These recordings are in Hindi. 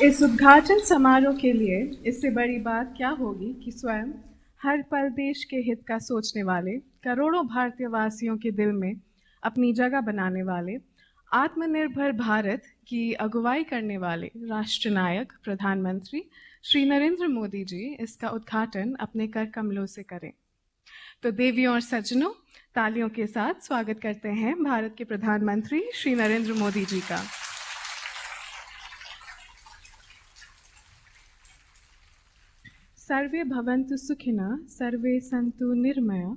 इस उद्घाटन समारोह के लिए इससे बड़ी बात क्या होगी कि स्वयं हर पल देश के हित का सोचने वाले, करोड़ों भारतीय वासियों के दिल में अपनी जगह बनाने वाले, आत्मनिर्भर भारत की अगुवाई करने वाले राष्ट्रनायक प्रधानमंत्री श्री नरेंद्र मोदी जी इसका उद्घाटन अपने कर कमलों से करें। तो देवियों और सज्जनों, तालियों के साथ स्वागत करते हैं भारत के प्रधानमंत्री श्री नरेंद्र मोदी जी का। सर्वे भवन्तु सुखिनः, सर्वे सन्तु निर्मया,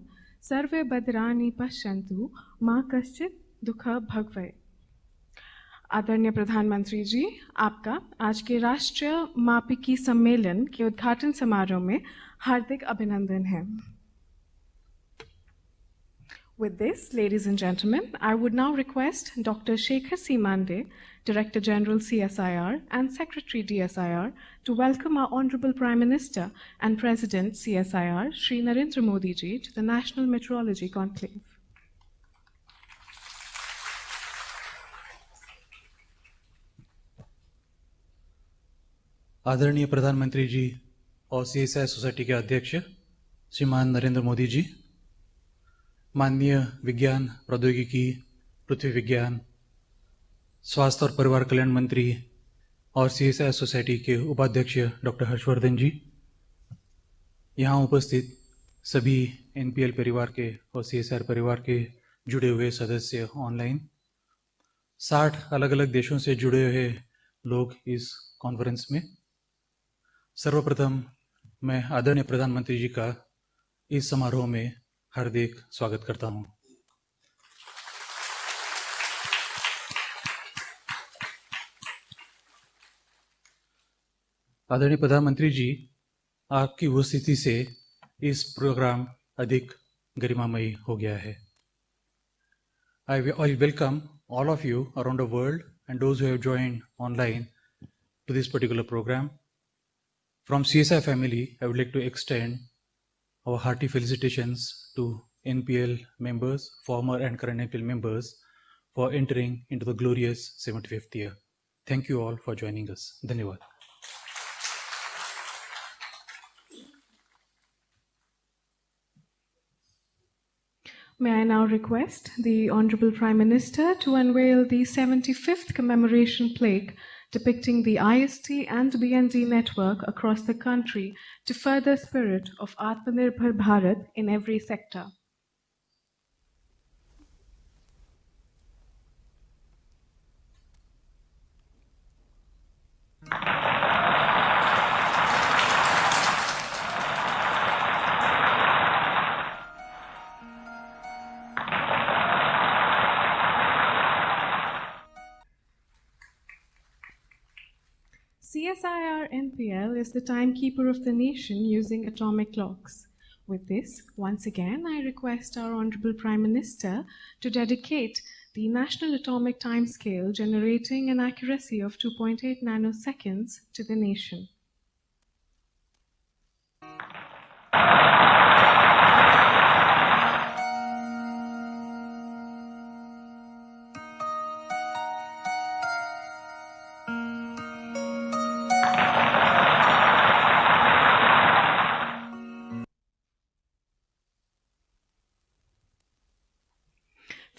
सर्वे भद्राणि पश्यन्तु, मां कश्चित् दुःखः भवेत्। आदरणीय प्रधानमंत्री जी, आपका आज के राष्ट्रीय मापिकी सम्मेलन के उद्घाटन समारोह में हार्दिक अभिनंदन है। With this, ladies and gentlemen, I would now request Dr. Shekhar C. Mande, Director General CSIR and Secretary DSIR, to welcome our Honorable Prime Minister and President CSIR, Shri Narendra Modi ji, to the National Meteorology Conclave. आदरणीय प्रधानमंत्री जी और CSIR सोसाइटी के अध्यक्ष श्रीमान नरेंद्र मोदी जी, माननीय विज्ञान प्रौद्योगिकी, पृथ्वी विज्ञान, स्वास्थ्य और परिवार कल्याण मंत्री और CSIR सोसाइटी के उपाध्यक्ष डॉक्टर हर्षवर्धन जी, यहाँ उपस्थित सभी NPL परिवार के और CSIR परिवार के जुड़े हुए सदस्य ऑनलाइन, 60 अलग अलग देशों से जुड़े हुए लोग इस कॉन्फ्रेंस में, सर्वप्रथम मैं आदरणीय प्रधानमंत्री जी का इस समारोह में हार्दिक स्वागत करता हूं। आदरणीय प्रधानमंत्री जी, आपकी उपस्थिति से इस प्रोग्राम अधिक गरिमामयी हो गया है। I welcome all of you around the world and those who have joined online to this particular program. From CSI family, I would like to extend our hearty felicitations to NPL members, former and current NPL members, for entering into the glorious 75th year. Thank you all for joining us. Dhanyawad. May I now request the Honorable Prime Minister to unveil the 75th commemoration plaque depicting the IST and BND network across the country to further spirit of Atmanirbhar Bharat in every sector. CSIR NPL is the timekeeper of the nation using atomic clocks. With this, once again, I request our Honorable Prime Minister to dedicate the National Atomic Timescale generating an accuracy of 2.8 nanoseconds to the nation.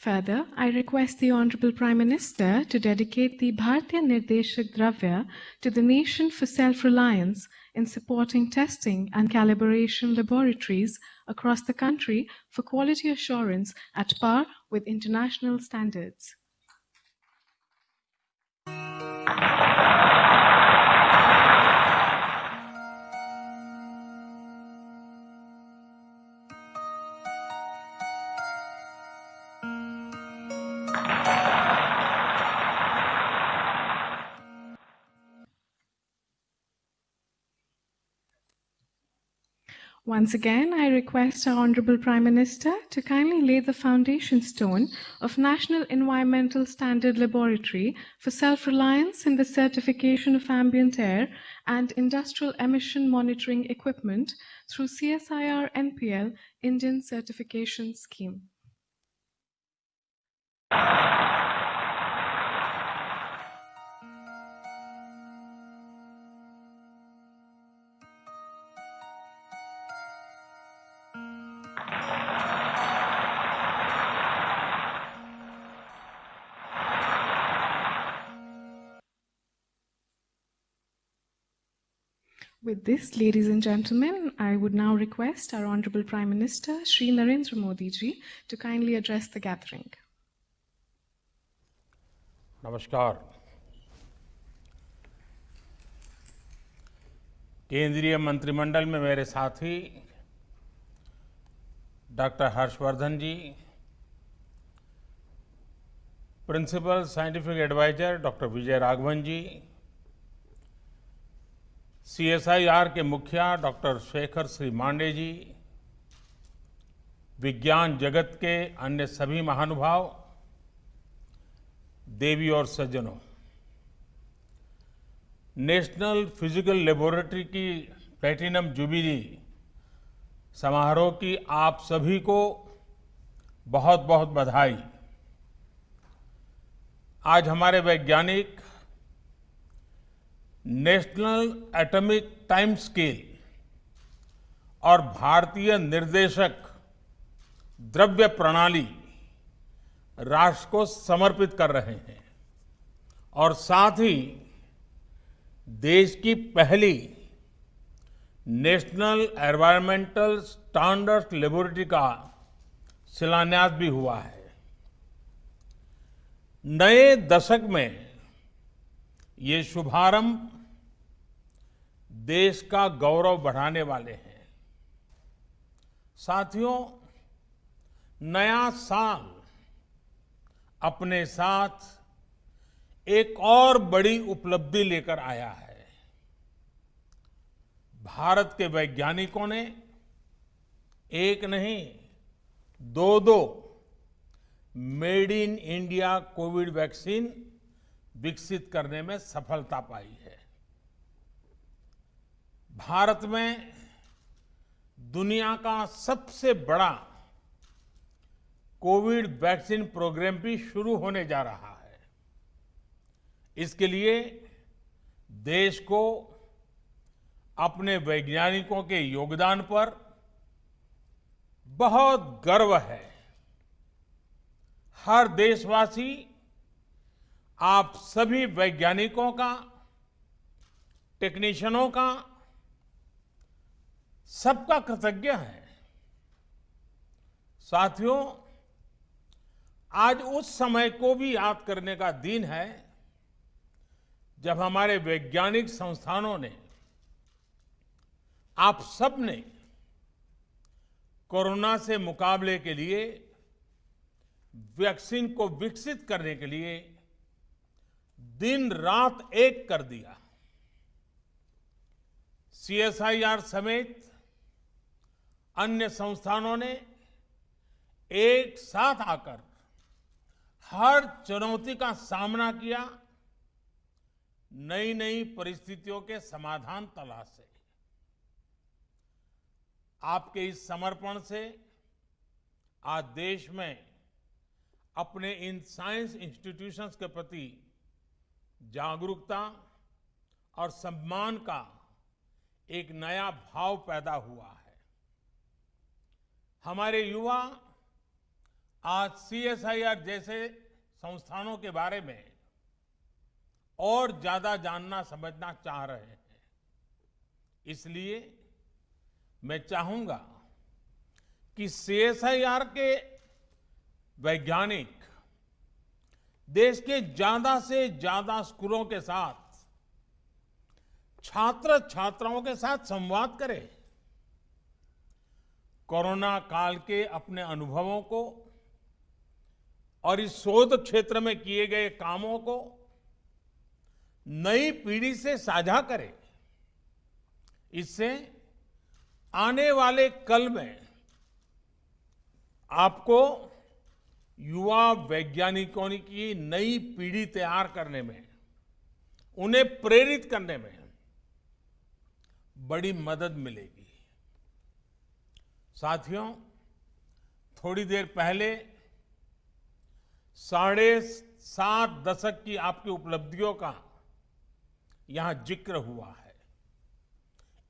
Further, I request the Honorable Prime Minister to dedicate the Bharatiya Nirdeshak Dravya to the nation for self-reliance in supporting testing and calibration laboratories across the country for quality assurance at par with international standards. Once again, I request our Honorable Prime Minister to kindly lay the foundation stone of National Environmental Standard Laboratory for self-reliance in the certification of ambient air and industrial emission monitoring equipment through CSIR NPL Indian Certification Scheme. With this, ladies and gentlemen, I would now request our Honorable Prime Minister, Shri Narendra Modi ji, to kindly address the gathering. नमस्कार। केंद्रीय मंत्रिमंडल में मेरे साथी डॉक्टर हर्षवर्धन जी, principal scientific adviser doctor Vijay Raghavan जी, CSIR के मुखिया डॉक्टर शेखर श्री मांडे जी, विज्ञान जगत के अन्य सभी महानुभाव, देवी और सज्जनों, नेशनल फिजिकल लेबोरेटरी की प्लैटिनम जुबिली समारोह की आप सभी को बहुत बहुत बधाई। आज हमारे वैज्ञानिक नेशनल एटॉमिक टाइम स्केल और भारतीय निर्देशक द्रव्य प्रणाली राष्ट्र को समर्पित कर रहे हैं और साथ ही देश की पहली नेशनल एनवायरमेंटल स्टैंडर्ड्स लेबोरेटरी का शिलान्यास भी हुआ है। नए दशक में ये शुभारंभ देश का गौरव बढ़ाने वाले हैं। साथियों, नया साल अपने साथ एक और बड़ी उपलब्धि लेकर आया है। भारत के वैज्ञानिकों ने एक नहीं, दो made in India Covid vaccine विकसित करने में सफलता पाई है। भारत में दुनिया का सबसे बड़ा कोविड वैक्सीन प्रोग्राम भी शुरू होने जा रहा है। इसके लिए देश को अपने वैज्ञानिकों के योगदान पर बहुत गर्व है। हर देशवासी आप सभी वैज्ञानिकों का, टेक्नीशियनों का, सबका कृतज्ञ है। साथियों, आज उस समय को भी याद करने का दिन है जब हमारे वैज्ञानिक संस्थानों ने, आप सब ने कोरोना से मुकाबले के लिए वैक्सीन को विकसित करने के लिए दिन रात एक कर दिया। CSIR समेत अन्य संस्थानों ने एक साथ आकर हर चुनौती का सामना किया, नई नई परिस्थितियों के समाधान तलाशे। आपके इस समर्पण से आज देश में अपने इन साइंस इंस्टीट्यूशंस के प्रति जागरूकता और सम्मान का एक नया भाव पैदा हुआ है। हमारे युवा आज CSIR जैसे संस्थानों के बारे में और ज्यादा जानना समझना चाह रहे हैं। इसलिए मैं चाहूंगा कि CSIR के वैज्ञानिक देश के ज्यादा से ज्यादा स्कूलों के साथ, छात्र छात्राओं के साथ संवाद करें। कोरोना काल के अपने अनुभवों को और इस शोध क्षेत्र में किए गए कामों को नई पीढ़ी से साझा करें। इससे आने वाले कल में आपको युवा वैज्ञानिकों की नई पीढ़ी तैयार करने में, उन्हें प्रेरित करने में बड़ी मदद मिलेगी। साथियों, थोड़ी देर पहले 7.5 दशक की आपकी उपलब्धियों का यहां जिक्र हुआ है।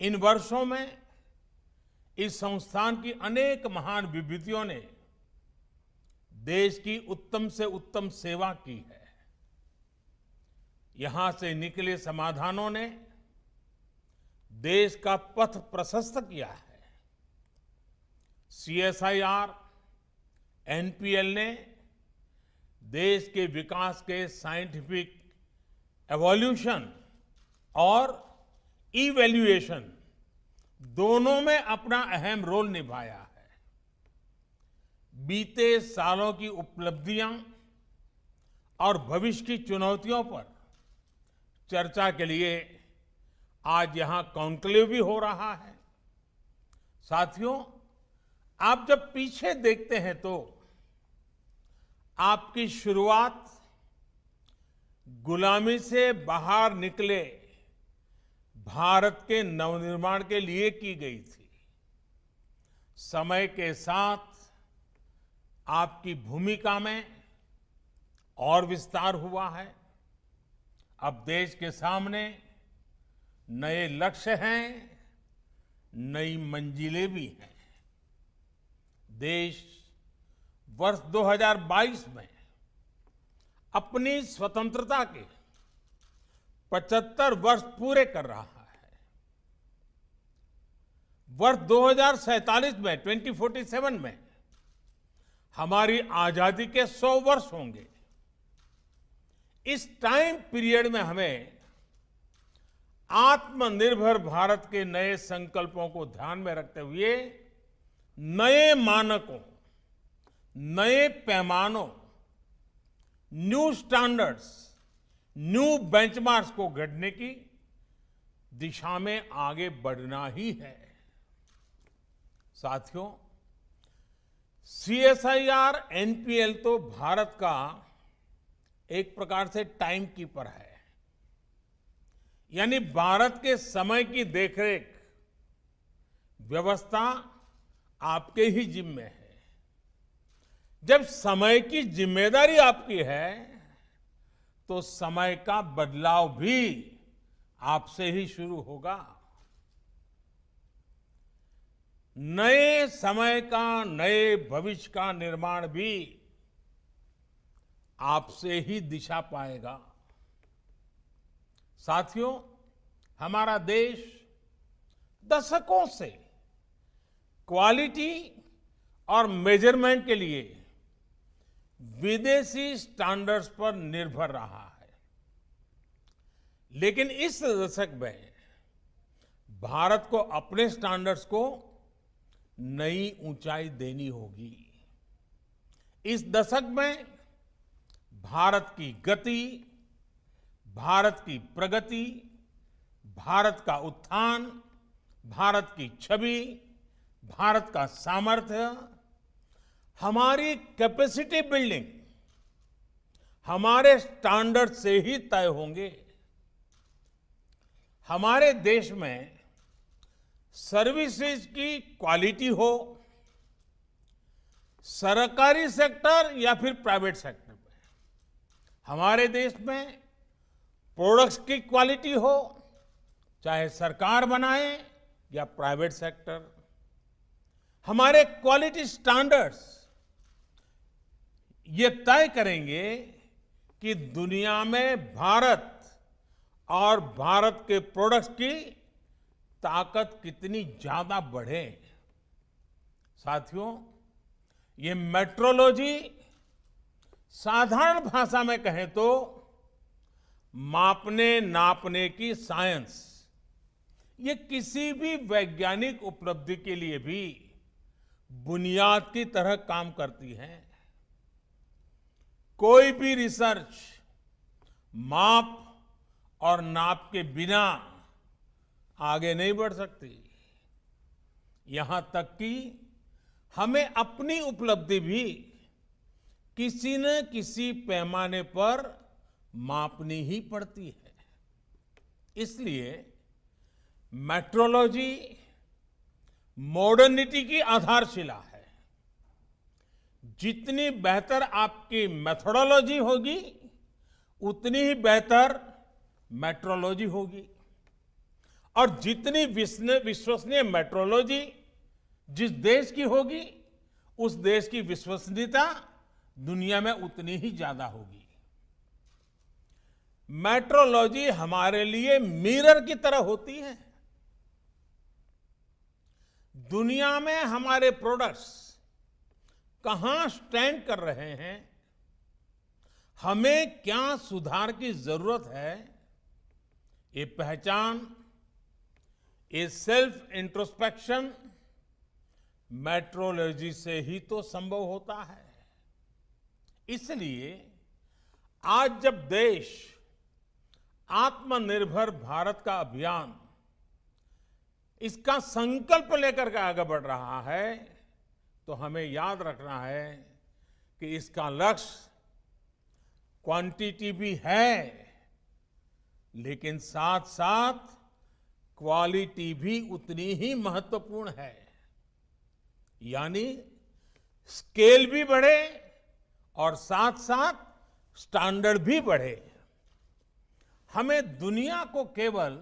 इन वर्षों में इस संस्थान की अनेक महान विभूतियों ने देश की उत्तम से उत्तम सेवा की है। यहां से निकले समाधानों ने देश का पथ प्रशस्त किया है। सीएसआईआर एनपीएल ने देश के विकास के साइंटिफिक एवोल्यूशन और इवैल्यूएशन दोनों में अपना अहम रोल निभाया है। बीते सालों की उपलब्धियां और भविष्य की चुनौतियों पर चर्चा के लिए आज यहां कॉन्क्लेव भी हो रहा है। साथियों, आप जब पीछे देखते हैं तो आपकी शुरुआत गुलामी से बाहर निकले भारत के नवनिर्माण के लिए की गई थी। समय के साथ आपकी भूमिका में और विस्तार हुआ है। अब देश के सामने नए लक्ष्य हैं, नई मंजिलें भी हैं। देश वर्ष 2022 में अपनी स्वतंत्रता के 75 वर्ष पूरे कर रहा है। वर्ष 2047 में 2047 में हमारी आजादी के 100 वर्ष होंगे। इस टाइम पीरियड में हमें आत्मनिर्भर भारत के नए संकल्पों को ध्यान में रखते हुए नए मानकों, नए पैमानों, न्यू स्टैंडर्ड्स, न्यू बेंचमार्क्स को गढ़ने की दिशा में आगे बढ़ना ही है। साथियों, सीएसआईआर एनपीएल तो भारत का एक प्रकार से टाइम कीपर है, यानी भारत के समय की देखरेख व्यवस्था आपके ही जिम्मे है। जब समय की जिम्मेदारी आपकी है तो समय का बदलाव भी आपसे ही शुरू होगा। नए समय का, नए भविष्य का निर्माण भी आपसे ही दिशा पाएगा। साथियों, हमारा देश दशकों से क्वालिटी और मेजरमेंट के लिए विदेशी स्टैंडर्ड्स पर निर्भर रहा है, लेकिन इस दशक में भारत को अपने स्टैंडर्ड्स को नई ऊंचाई देनी होगी। इस दशक में भारत की गति, भारत की प्रगति, भारत का उत्थान, भारत की छवि, भारत का सामर्थ्य, हमारी कैपेसिटी बिल्डिंग हमारे स्टैंडर्ड से ही तय होंगे। हमारे देश में सर्विसेज की क्वालिटी हो, सरकारी सेक्टर या फिर प्राइवेट सेक्टर में, हमारे देश में प्रोडक्ट्स की क्वालिटी हो, चाहे सरकार बनाए या प्राइवेट सेक्टर, हमारे क्वालिटी स्टैंडर्ड्स ये तय करेंगे कि दुनिया में भारत और भारत के प्रोडक्ट्स की ताकत कितनी ज्यादा बढ़े। साथियों, ये मेट्रोलॉजी साधारण भाषा में कहें तो मापने नापने की साइंस, ये किसी भी वैज्ञानिक उपलब्धि के लिए भी बुनियाद की तरह काम करती है। कोई भी रिसर्च माप और नाप के बिना आगे नहीं बढ़ सकती। यहां तक कि हमें अपनी उपलब्धि भी किसी न किसी पैमाने पर मापनी ही पड़ती है। इसलिए मेट्रोलॉजी मॉडर्निटी की आधारशिला है। जितनी बेहतर आपकी मेथोडोलॉजी होगी, उतनी ही बेहतर मेट्रोलॉजी होगी। और जितनी विश्वसनीय मेट्रोलॉजी जिस देश की होगी, उस देश की विश्वसनीयता दुनिया में उतनी ही ज्यादा होगी। मेट्रोलॉजी हमारे लिए मिरर की तरह होती है। दुनिया में हमारे प्रोडक्ट्स कहां स्टैंड कर रहे हैं, हमें क्या सुधार की जरूरत है, ये पहचान, ये सेल्फ इंट्रोस्पेक्शन मेट्रोलॉजी से ही तो संभव होता है। इसलिए आज जब देश आत्मनिर्भर भारत का अभियान, इसका संकल्प लेकर के आगे बढ़ रहा है, तो हमें याद रखना है कि इसका लक्ष्य क्वांटिटी भी है, लेकिन साथ साथ क्वालिटी भी उतनी ही महत्वपूर्ण है। यानी स्केल भी बढ़े और साथ साथ स्टैंडर्ड भी बढ़े। हमें दुनिया को केवल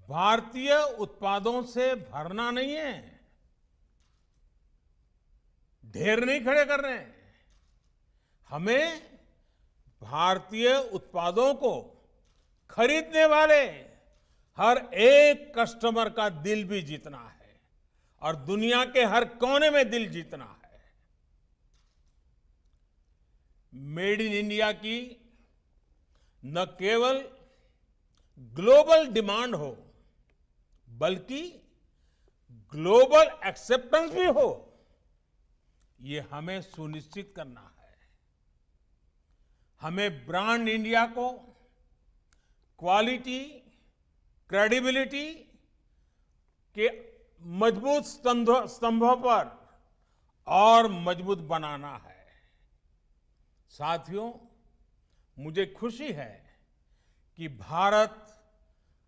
भारतीय उत्पादों से भरना नहीं है, ढेर नहीं खड़े कर रहे हैं। हमें भारतीय उत्पादों को खरीदने वाले हर एक कस्टमर का दिल भी जीतना है और दुनिया के हर कोने में दिल जीतना है। मेड इन इंडिया की न केवल ग्लोबल डिमांड हो, बल्कि ग्लोबल एक्सेप्टेंस भी हो, ये हमें सुनिश्चित करना है। हमें ब्रांड इंडिया को क्वालिटी, क्रेडिबिलिटी के मजबूत स्तंभों पर और मजबूत बनाना है। साथियों, मुझे खुशी है कि भारत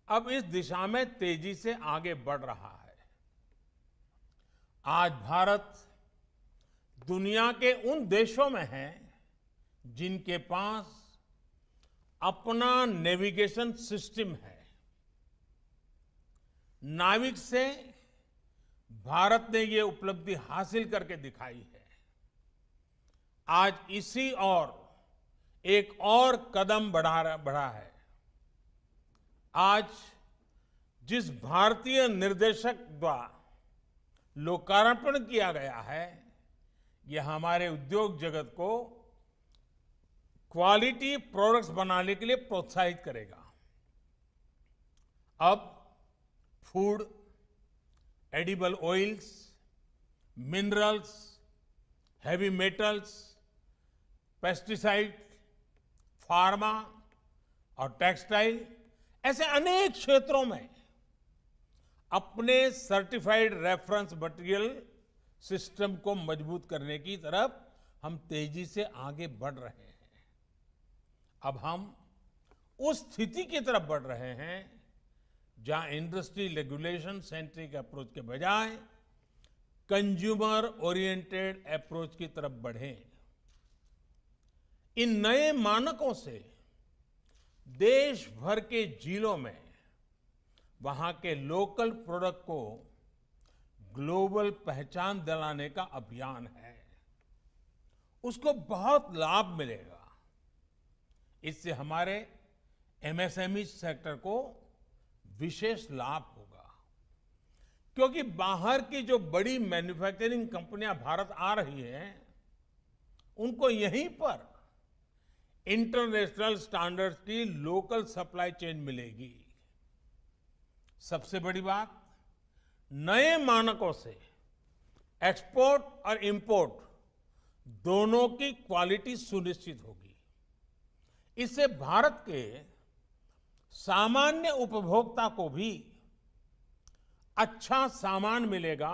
अब इस दिशा में तेजी से आगे बढ़ रहा है। आज भारत दुनिया के उन देशों में है जिनके पास अपना नेविगेशन सिस्टम है। नाविक से भारत ने ये उपलब्धि हासिल करके दिखाई है। आज इसी और एक और कदम बढ़ा है। आज जिस भारतीय निर्देशक द्वारा लोकार्पण किया गया है, यह हमारे उद्योग जगत को क्वालिटी प्रोडक्ट्स बनाने के लिए प्रोत्साहित करेगा। अब food, edible oils, minerals, heavy metals, pesticide, pharma और टेक्सटाइल, ऐसे अनेक क्षेत्रों में अपने सर्टिफाइड रेफरेंस मटेरियल सिस्टम को मजबूत करने की तरफ हम तेजी से आगे बढ़ रहे हैं। अब हम उस स्थिति की तरफ बढ़ रहे हैं जहां इंडस्ट्री रेगुलेशन सेंट्रिक अप्रोच के बजाय कंज्यूमर ओरिएंटेड अप्रोच की तरफ बढ़े। इन नए मानकों से देश भर के जिलों में वहां के लोकल प्रोडक्ट को ग्लोबल पहचान दिलाने का अभियान है। उसको बहुत लाभ मिलेगा। इससे हमारे एमएसएमई सेक्टर को विशेष लाभ होगा, क्योंकि बाहर की जो बड़ी मैन्युफैक्चरिंग कंपनियां भारत आ रही हैं, उनको यहीं पर इंटरनेशनल स्टैंडर्ड्स की लोकल सप्लाई चेन मिलेगी। सबसे बड़ी बात, नए मानकों से एक्सपोर्ट और इंपोर्ट दोनों की क्वालिटी सुनिश्चित होगी। इससे भारत के सामान्य उपभोक्ता को भी अच्छा सामान मिलेगा,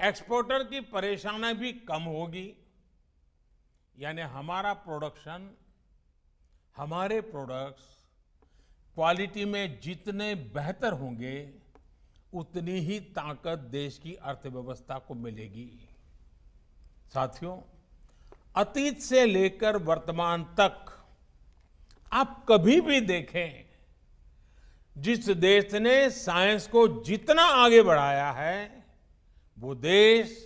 एक्सपोर्टर की परेशानी भी कम होगी। यानी हमारा प्रोडक्शन, हमारे प्रोडक्ट्स क्वालिटी में जितने बेहतर होंगे, उतनी ही ताकत देश की अर्थव्यवस्था को मिलेगी। साथियों, अतीत से लेकर वर्तमान तक आप कभी भी देखें, जिस देश ने साइंस को जितना आगे बढ़ाया है, वो देश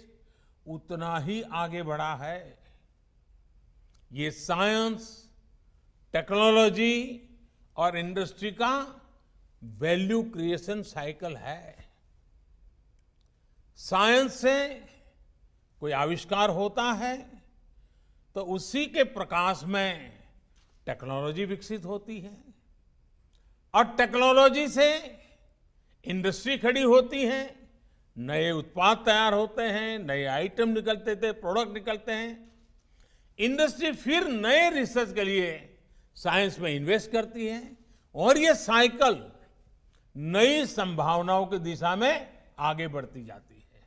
उतना ही आगे बढ़ा है। ये साइंस, टेक्नोलॉजी और इंडस्ट्री का वैल्यू क्रिएशन साइकिल है। साइंस से कोई आविष्कार होता है तो उसी के प्रकाश में टेक्नोलॉजी विकसित होती है और टेक्नोलॉजी से इंडस्ट्री खड़ी होती है, नए उत्पाद तैयार होते हैं, नए आइटम निकलते थे, प्रोडक्ट निकलते हैं। इंडस्ट्री फिर नए रिसर्च के लिए साइंस में इन्वेस्ट करती है और ये साइकिल नई संभावनाओं की दिशा में आगे बढ़ती जाती है।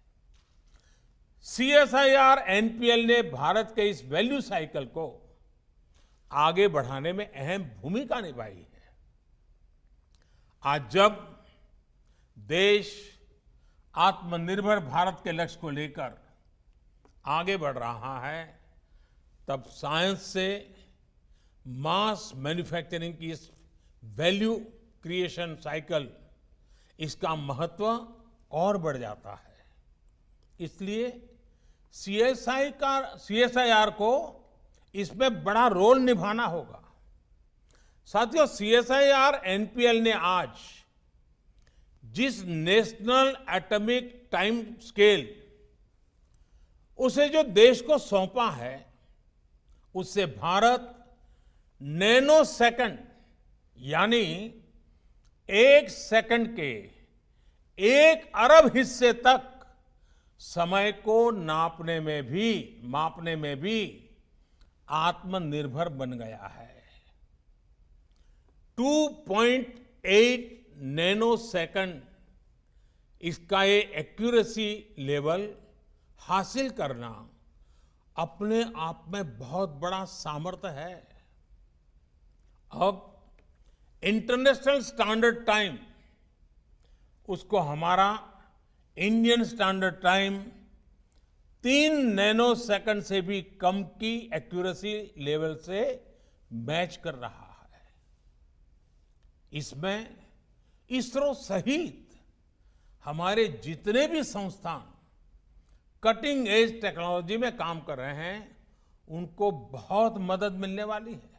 सीएसआईआर एनपीएल ने भारत के इस वैल्यू साइकिल को आगे बढ़ाने में अहम भूमिका निभाई है। आज जब देश आत्मनिर्भर भारत के लक्ष्य को लेकर आगे बढ़ रहा है, तब साइंस से मास मैन्युफैक्चरिंग की इस वैल्यू क्रिएशन साइकिल, इसका महत्व और बढ़ जाता है। इसलिए सीएसआईआर को इसमें बड़ा रोल निभाना होगा। साथियों, सीएसआईआर एनपीएल ने आज जिस नेशनल एटॉमिक टाइम स्केल उसे जो देश को सौंपा है, उससे भारत नैनो सेकंड यानी 1 सेकंड के 1 अरब हिस्से तक समय को मापने में भी आत्मनिर्भर बन गया है। 2.8 नैनो सेकंड इसका ये एक्यूरेसी लेवल हासिल करना अपने आप में बहुत बड़ा सामर्थ्य है। अब इंटरनेशनल स्टैंडर्ड टाइम, उसको हमारा Indian standard time 3 nano second से भी कम की एक्यूरेसी लेवल से मैच कर रहा है। इसमें इसरो सहित हमारे जितने भी संस्थान कटिंग एज टेक्नोलॉजी में काम कर रहे हैं, उनको बहुत मदद मिलने वाली है।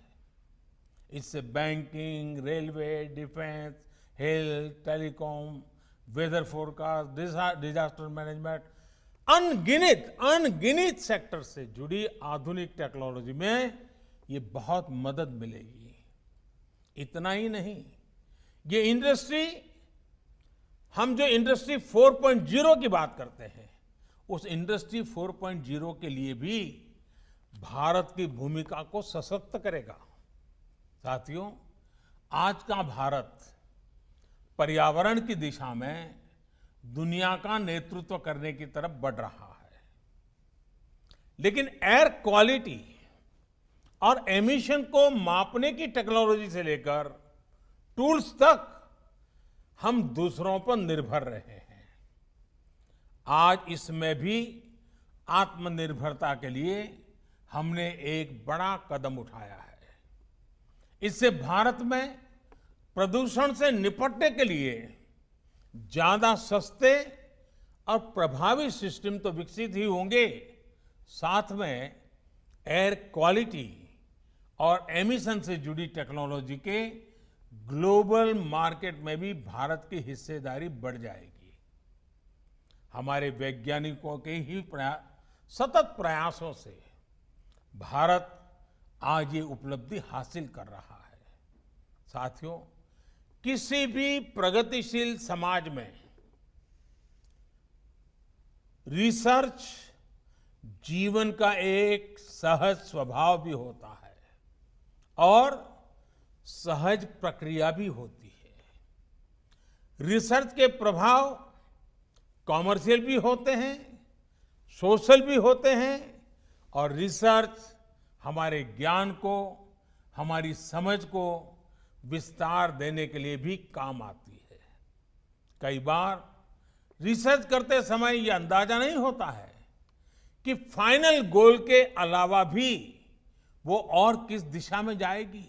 इससे banking, railway, defence, health, telecom, weather forecast, disaster management, अनगिनत सेक्टर से जुड़ी आधुनिक टेक्नोलॉजी में ये बहुत मदद मिलेगी। इतना ही नहीं, ये इंडस्ट्री, हम जो इंडस्ट्री 4.0 की बात करते हैं, उस इंडस्ट्री 4.0 के लिए भी भारत की भूमिका को सशक्त करेगा। साथियों, आज का भारत पर्यावरण की दिशा में दुनिया का नेतृत्व करने की तरफ बढ़ रहा है, लेकिन एयर क्वालिटी और एमिशन को मापने की टेक्नोलॉजी से लेकर टूल्स तक हम दूसरों पर निर्भर रहे हैं। आज इसमें भी आत्मनिर्भरता के लिए हमने एक बड़ा कदम उठाया है। इससे भारत में प्रदूषण से निपटने के लिए ज्यादा सस्ते और प्रभावी सिस्टम तो विकसित ही होंगे, साथ में एयर क्वालिटी और एमिशन से जुड़ी टेक्नोलॉजी के ग्लोबल मार्केट में भी भारत की हिस्सेदारी बढ़ जाएगी। हमारे वैज्ञानिकों के ही सतत प्रयासों से भारत आज ये उपलब्धि हासिल कर रहा है। साथियों, किसी भी प्रगतिशील समाज में रिसर्च जीवन का एक सहज स्वभाव भी होता है और सहज प्रक्रिया भी होती है। रिसर्च के प्रभाव कॉमर्शियल भी होते हैं, सोशल भी होते हैं, और रिसर्च हमारे ज्ञान को, हमारी समझ को विस्तार देने के लिए भी काम आती है। कई बार रिसर्च करते समय यह अंदाजा नहीं होता है कि फाइनल गोल के अलावा भी वो और किस दिशा में जाएगी,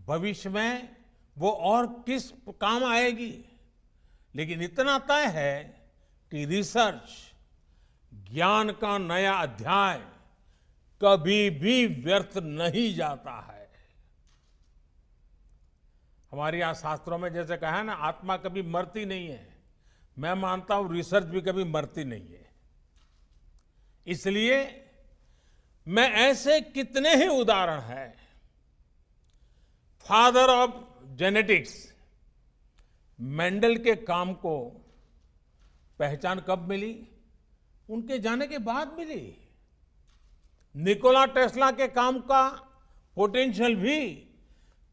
भविष्य में वो और किस काम आएगी। लेकिन इतना तय है कि रिसर्च ज्ञान का नया अध्याय कभी भी व्यर्थ नहीं जाता है। हमारे यहां शास्त्रों में जैसे कहा है ना, आत्मा कभी मरती नहीं है, मैं मानता हूं रिसर्च भी कभी मरती नहीं है। इसलिए मैं ऐसे कितने ही उदाहरण हैं, फादर ऑफ जेनेटिक्स मेंडल के काम को पहचान कब मिली? उनके जाने के बाद मिली। निकोला टेस्ला के काम का पोटेंशियल भी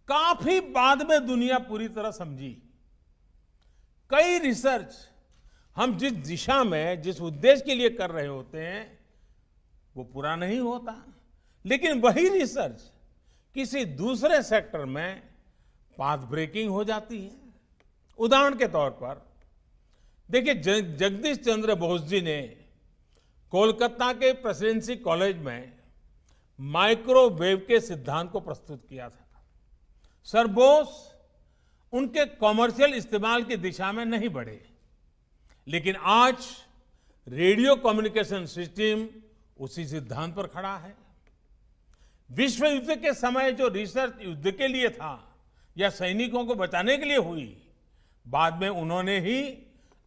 काफी बाद में दुनिया पूरी तरह समझी। कई रिसर्च हम जिस दिशा में, जिस उद्देश्य के लिए कर रहे होते हैं वो पूरा नहीं होता, लेकिन वही रिसर्च किसी दूसरे सेक्टर में पाथ ब्रेकिंग हो जाती है। उदाहरण के तौर पर देखिए, जगदीश चंद्र बोस जी ने कोलकाता के प्रेसिडेंसी कॉलेज में माइक्रोवेव के सिद्धांत को प्रस्तुत किया था। सर बोस उनके कॉमर्शियल इस्तेमाल की दिशा में नहीं बढ़े, लेकिन आज रेडियो कम्युनिकेशन सिस्टम उसी सिद्धांत पर खड़ा है। विश्व युद्ध के समय जो रिसर्च युद्ध के लिए था या सैनिकों को बचाने के लिए हुई, बाद में उन्होंने ही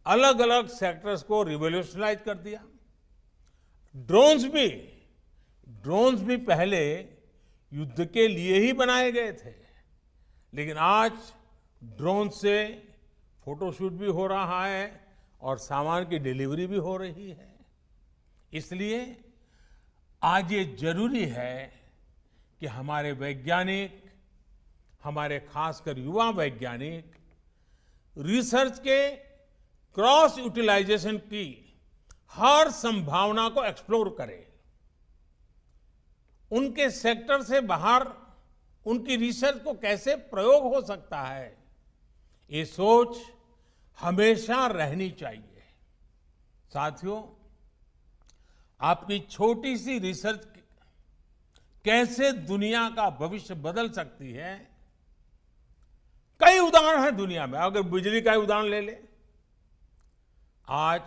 अलग अलग सेक्टर्स को रिवॉल्यूशनाइज कर दिया। ड्रोन्स भी पहले युद्ध के लिए ही बनाए गए थे, लेकिन आज ड्रोन से फोटोशूट भी हो रहा है और सामान की डिलीवरी भी हो रही है। इसलिए आज ये जरूरी है कि हमारे वैज्ञानिक, हमारे खासकर युवा वैज्ञानिक रिसर्च के क्रॉस यूटिलाइजेशन की हर संभावना को एक्सप्लोर करें। उनके सेक्टर से बाहर उनकी रिसर्च को कैसे प्रयोग हो सकता है, ये सोच हमेशा रहनी चाहिए। साथियों, आपकी छोटी सी रिसर्च कैसे दुनिया का भविष्य बदल सकती है, कई उदाहरण हैं दुनिया में। अगर बिजली का उदाहरण ले ले, आज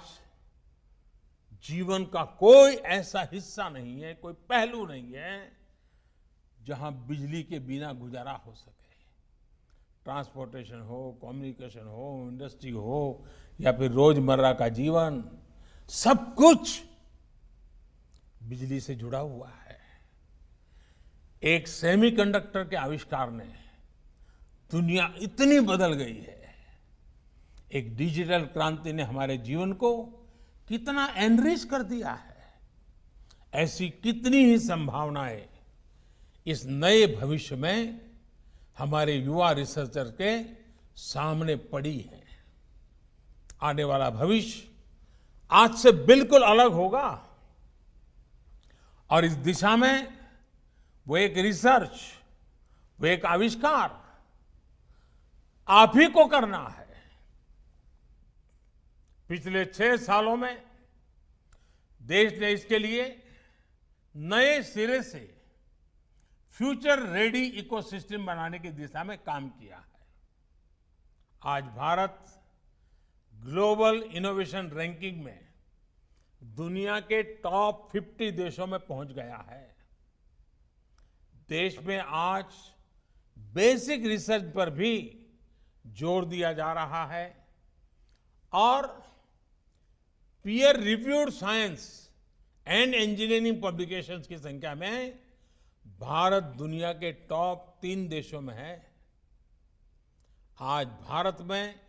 जीवन का कोई ऐसा हिस्सा नहीं है, कोई पहलू नहीं है जहां बिजली के बिना गुजारा हो सके। ट्रांसपोर्टेशन हो, कम्युनिकेशन हो, इंडस्ट्री हो या फिर रोजमर्रा का जीवन, सब कुछ बिजली से जुड़ा हुआ है। एक सेमीकंडक्टर के आविष्कार ने दुनिया इतनी बदल गई है। एक डिजिटल क्रांति ने हमारे जीवन को कितना एनरिच कर दिया है। ऐसी कितनी ही संभावनाएं इस नए भविष्य में हमारे युवा रिसर्चर के सामने पड़ी है। आने वाला भविष्य आज से बिल्कुल अलग होगा और इस दिशा में वो एक रिसर्च, वो एक आविष्कार आप ही को करना है। पिछले 6 सालों में देश ने इसके लिए नए सिरे से फ्यूचर रेडी इकोसिस्टम बनाने की दिशा में काम किया है। आज भारत ग्लोबल इनोवेशन रैंकिंग में दुनिया के टॉप 50 देशों में पहुंच गया है। देश में आज बेसिक रिसर्च पर भी जोर दिया जा रहा है और peer reviewed science and engineering publications की संख्या में भारत दुनिया के टॉप 3 देशों में है। आज भारत में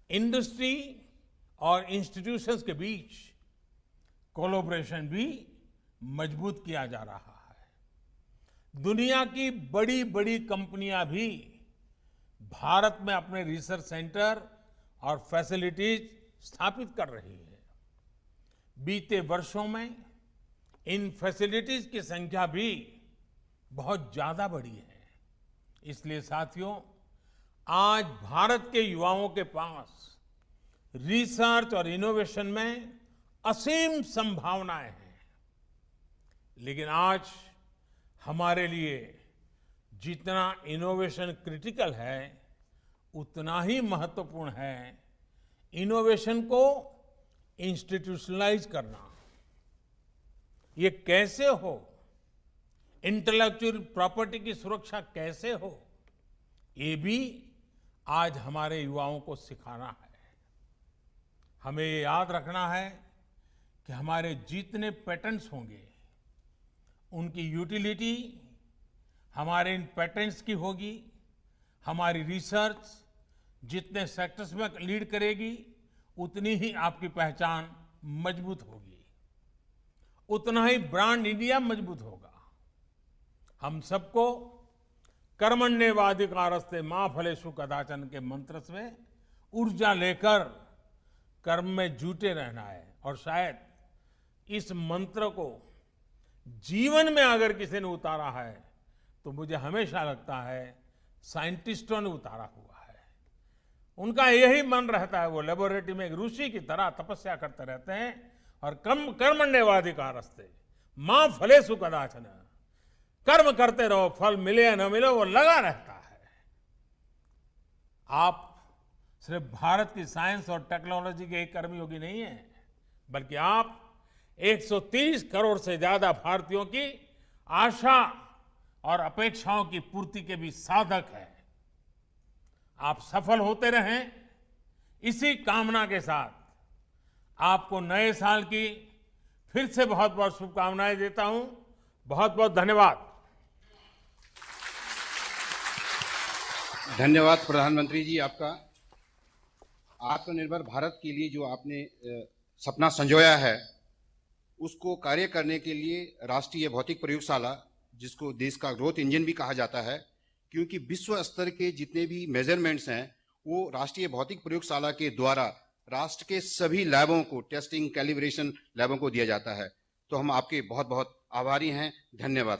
इंडस्ट्री और इंस्टीट्यूशंस के बीच कोलैबोरेशन भी मजबूत किया जा रहा है। दुनिया की बड़ी बड़ी कंपनियां भी भारत में अपने रिसर्च सेंटर और फैसिलिटीज स्थापित कर रही है। बीते वर्षों में इन फैसिलिटीज की संख्या भी बहुत ज्यादा बढ़ी है। इसलिए साथियों, आज भारत के युवाओं के पास रिसर्च और इनोवेशन में असीम संभावनाएं हैं। लेकिन आज हमारे लिए जितना इनोवेशन क्रिटिकल है, उतना ही महत्वपूर्ण है इनोवेशन को इंस्टीट्यूशनलाइज करना। ये कैसे हो, इंटेलेक्चुअल प्रॉपर्टी की सुरक्षा कैसे हो, ये भी आज हमारे युवाओं को सिखाना है। हमें ये याद रखना है कि हमारे जितने पेटेंट्स होंगे उनकी यूटिलिटी हमारे इन पेटेंट्स की होगी। हमारी रिसर्च जितने सेक्टर्स में लीड करेगी उतनी ही आपकी पहचान मजबूत होगी, उतना ही ब्रांड इंडिया मजबूत होगा। हम सबको कर्मण्येवाधिकारस्ते मां फलेषु कदाचन के मंत्र से ऊर्जा लेकर कर्म में जुटे रहना है। और शायद इस मंत्र को जीवन में अगर किसी ने उतारा है तो मुझे हमेशा लगता है साइंटिस्टों ने उतारा हुआ है। उनका यही मन रहता है, वो लेबोरेटरी में एक ऋषि की तरह तपस्या करते रहते हैं और कर्मण्येवाधिकारस्ते मां फलेषु कदाचन, कर्म करते रहो, फल मिले या न मिले वो लगा रहता है। आप सिर्फ भारत की साइंस और टेक्नोलॉजी के एक कर्मयोगी नहीं है, बल्कि आप 130 करोड़ से ज्यादा भारतीयों की आशा और अपेक्षाओं की पूर्ति के भी साधक है। आप सफल होते रहें, इसी कामना के साथ आपको नए साल की फिर से बहुत बहुत शुभकामनाएं देता हूं। बहुत बहुत धन्यवाद। धन्यवाद प्रधानमंत्री जी आपका। आत्मनिर्भर भारत के लिए जो आपने सपना संजोया है उसको कार्य करने के लिए राष्ट्रीय भौतिक प्रयोगशाला, जिसको देश का ग्रोथ इंजन भी कहा जाता है, क्योंकि विश्व स्तर के जितने भी मेजरमेंट्स हैं वो राष्ट्रीय भौतिक प्रयोगशाला के द्वारा राष्ट्र के सभी लैबों को, टेस्टिंग कैलिब्रेशन लैबों को दिया जाता है। तो हम आपके बहुत बहुत आभारी हैं। धन्यवाद सर।